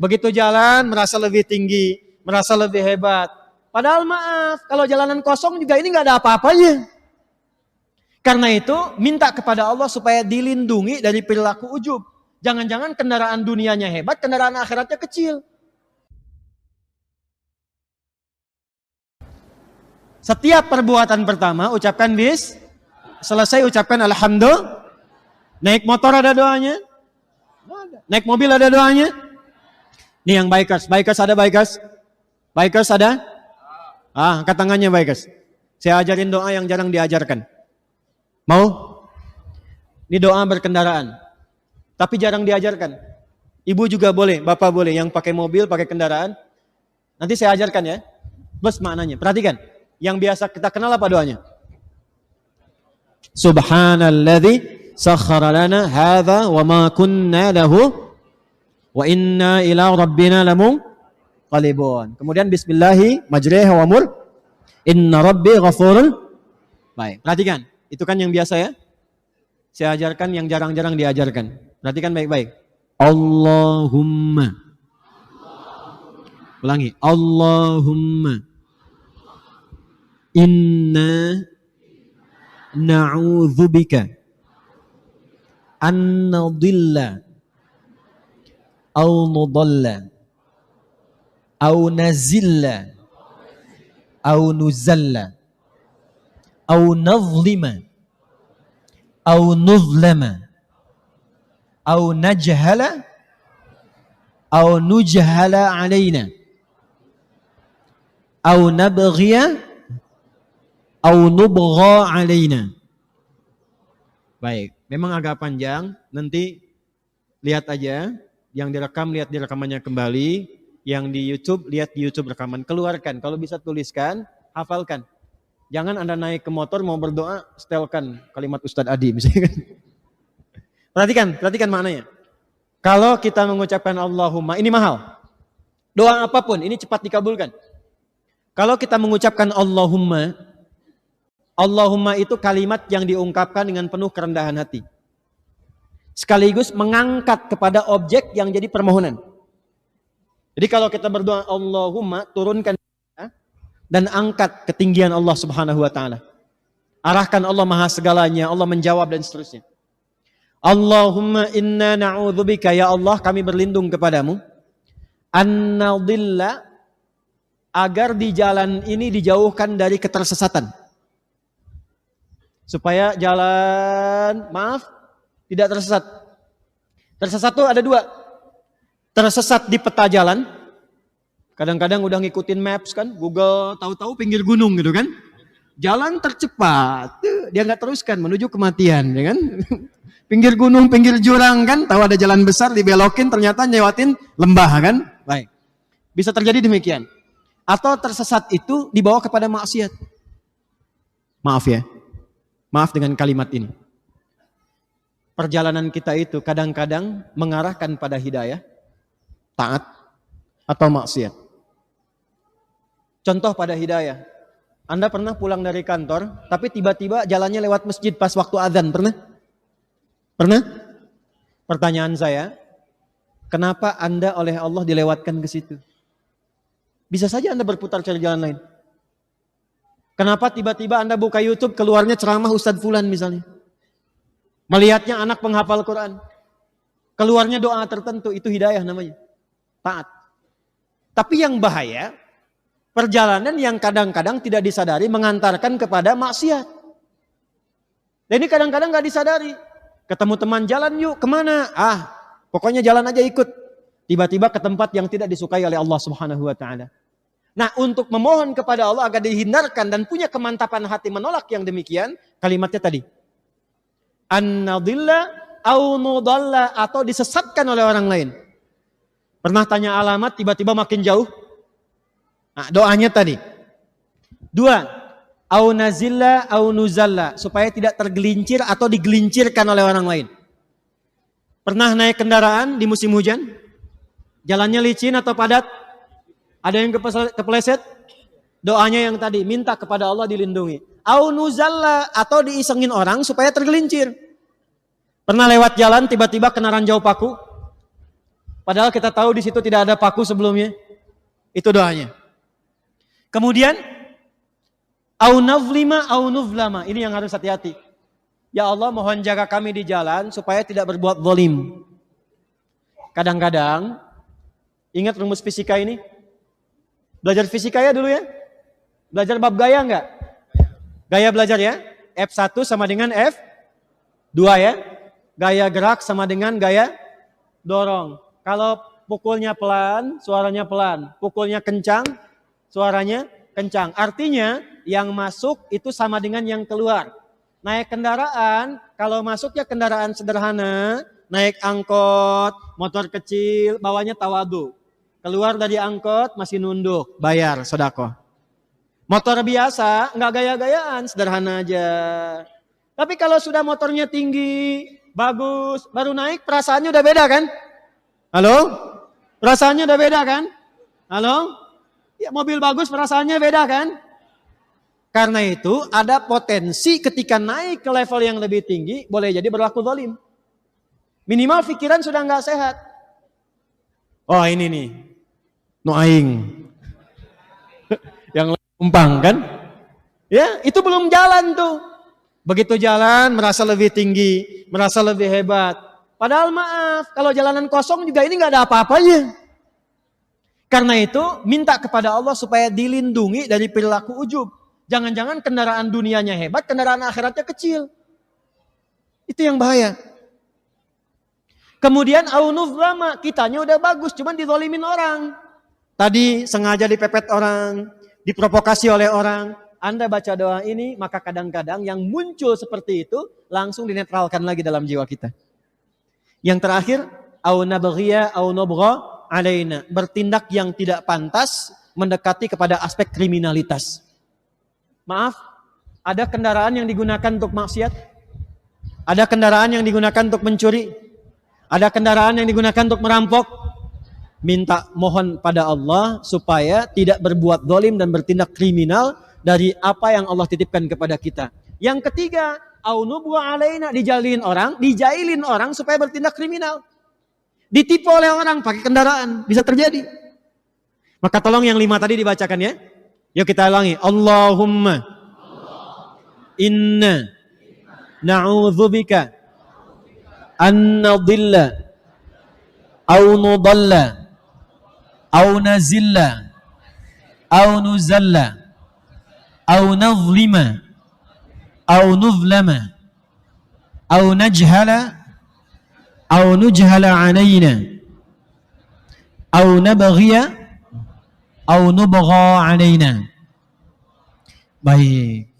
Begitu jalan merasa lebih tinggi, merasa lebih hebat. Padahal maaf, kalau jalanan kosong juga ini nggak ada apa-apanya. Karena itu minta kepada Allah supaya dilindungi dari perilaku ujub. Jangan-jangan kendaraan dunianya hebat, kendaraan akhiratnya kecil. Setiap perbuatan pertama ucapkan bis, selesai ucapkan alhamdulillah. Naik motor ada doanya? Naik mobil ada doanya? Nih yang bikers ada bikers? Bikers ada? Angkat tangannya bikers. Saya ajarin doa yang jarang diajarkan. Mau? Ini doa berkendaraan. Tapi jarang diajarkan. Ibu juga boleh, bapak boleh. Yang pakai mobil, pakai kendaraan. Nanti saya ajarkan ya. Plus maknanya. Perhatikan. Yang biasa kita kenal apa doanya? Subhanalladzi sakhkhara lana hadza wa ma kunna lahu wa inna ila rabbina lamunqalibun. Kemudian bismillahi majriha wa mur inna rabbi ghafurun. Baik, perhatikan. Itu kan yang biasa ya. Saya ajarkan yang jarang-jarang diajarkan. Perhatikan baik-baik. Allahumma. Ulangi. Allahumma inna na'udzubika an nadilla au nudalla au nazilla au nuzalla au nazlima au nuzlama au najhala au nujhala alaina au nabghiya au nubgha alaina. Baik, memang agak panjang, nanti lihat aja, yang direkam lihat di rekamannya kembali, yang di YouTube lihat di YouTube rekaman, keluarkan, kalau bisa tuliskan, hafalkan. Jangan Anda naik ke motor mau berdoa, setelkan kalimat Ustadz Adi misalnya. Perhatikan maknanya. Kalau kita mengucapkan Allahumma, ini mahal. Doa apapun, ini cepat dikabulkan. Kalau kita mengucapkan Allahumma itu kalimat yang diungkapkan dengan penuh kerendahan hati. Sekaligus mengangkat kepada objek yang jadi permohonan. Jadi kalau kita berdoa Allahumma, turunkan dan angkat ketinggian Allah Subhanahu wa taala. Arahkan Allah Maha segalanya, Allah menjawab dan seterusnya. Allahumma inna na'udzubika, ya Allah kami berlindung kepadamu an-nadilla, agar di jalan ini dijauhkan dari ketersesatan. Supaya jalan, tidak tersesat. Tersesat itu ada dua. Tersesat di peta jalan. Kadang-kadang udah ngikutin maps kan, Google, tahu-tahu pinggir gunung gitu kan. Jalan tercepat, dia nggak teruskan menuju kematian, ya kan. Pinggir gunung, pinggir jurang kan, tahu ada jalan besar dibelokin, ternyata nyewatin lembah kan. Baik, bisa terjadi demikian. Atau tersesat itu dibawa kepada maksiat. Maaf ya. Maaf dengan kalimat ini. Perjalanan kita itu kadang-kadang mengarahkan pada hidayah, taat, atau maksiat. Contoh pada hidayah. Anda pernah pulang dari kantor, tapi tiba-tiba jalannya lewat masjid pas waktu azan, pernah? Pernah? Pertanyaan saya, kenapa Anda oleh Allah dilewatkan ke situ? Bisa saja Anda berputar cari jalan lain. Kenapa tiba-tiba Anda buka YouTube, keluarnya ceramah Ustadz Fulan misalnya. Melihatnya anak penghafal Quran. Keluarnya doa tertentu, itu hidayah namanya. Taat. Tapi yang bahaya, perjalanan yang kadang-kadang tidak disadari mengantarkan kepada maksiat. Dan ini kadang-kadang gak disadari. Ketemu teman, jalan yuk, kemana? Pokoknya jalan aja ikut. Tiba-tiba ke tempat yang tidak disukai oleh Allah Subhanahu wa ta'ala. Nah, untuk memohon kepada Allah agar dihindarkan dan punya kemantapan hati menolak yang demikian, kalimatnya tadi. An-nadilla au nudalla, atau disesatkan oleh orang lain. Pernah tanya alamat, tiba-tiba makin jauh? Nah, doanya tadi. 2. Au nazilla au nuzalla, supaya tidak tergelincir atau digelincirkan oleh orang lain. Pernah naik kendaraan di musim hujan? Jalannya licin atau padat? Ada yang kepleset? Doanya yang tadi, minta kepada Allah dilindungi. Au nuzalla, atau diisengin orang supaya tergelincir. Pernah lewat jalan tiba-tiba kena ranjau paku? Padahal kita tahu di situ tidak ada paku sebelumnya. Itu doanya. Kemudian au navlima au nuvlama. Ini yang harus hati-hati. Ya Allah, mohon jaga kami di jalan supaya tidak berbuat zalim. Kadang-kadang ingat rumus fisika ini? Belajar fisika ya dulu ya? Belajar bab gaya enggak? Gaya belajar ya? F1 sama dengan F2 ya? Gaya gerak sama dengan gaya dorong. Kalau pukulnya pelan, suaranya pelan. Pukulnya kencang, suaranya kencang. Artinya yang masuk itu sama dengan yang keluar. Naik kendaraan, kalau masuknya kendaraan sederhana, naik angkot, motor kecil, bawanya tawadu. Keluar dari angkot masih nunduk, bayar sedekah. Motor biasa, nggak gaya-gayaan, sederhana aja. Tapi kalau sudah motornya tinggi, bagus, baru naik perasaannya udah beda kan? Halo? Perasaannya udah beda kan? Halo? Ya, mobil bagus perasaannya beda kan? Karena itu ada potensi ketika naik ke level yang lebih tinggi, boleh jadi berlaku zalim. Minimal pikiran sudah nggak sehat. Oh ini nih, no aing. Yang umpang kan? Ya, itu belum jalan tuh. Begitu jalan merasa lebih tinggi, merasa lebih hebat. Padahal maaf, kalau jalanan kosong juga ini nggak ada apa-apanya. Karena itu minta kepada Allah supaya dilindungi dari perilaku ujub. Jangan-jangan kendaraan dunianya hebat, kendaraan akhiratnya kecil. Itu yang bahaya. Kemudian aunuzlama, kitanya udah bagus, cuman dizolimin orang. Tadi sengaja dipepet orang, diprovokasi oleh orang. Anda baca doa ini, maka kadang-kadang yang muncul seperti itu langsung dinetralkan lagi dalam jiwa kita. Yang terakhir, au nabghiya au nubgha alaina, bertindak yang tidak pantas mendekati kepada aspek kriminalitas. Maaf, ada kendaraan yang digunakan untuk maksiat? Ada kendaraan yang digunakan untuk mencuri? Ada kendaraan yang digunakan untuk merampok? Minta mohon pada Allah supaya tidak berbuat zalim dan bertindak kriminal dari apa yang Allah titipkan kepada kita. Yang ketiga, au nubwa alaina, dijailin orang supaya bertindak kriminal. Ditipu oleh orang pakai kendaraan, bisa terjadi. Maka tolong yang 5 tadi dibacakan ya. Yuk kita ulangi. Allahumma inna na'udzubika an nadilla au nudalla au nazilla au nuzalla au nazlima au nuzlama au najhala au nujhala alaina au nabghiya au nubgha alaina. Baik.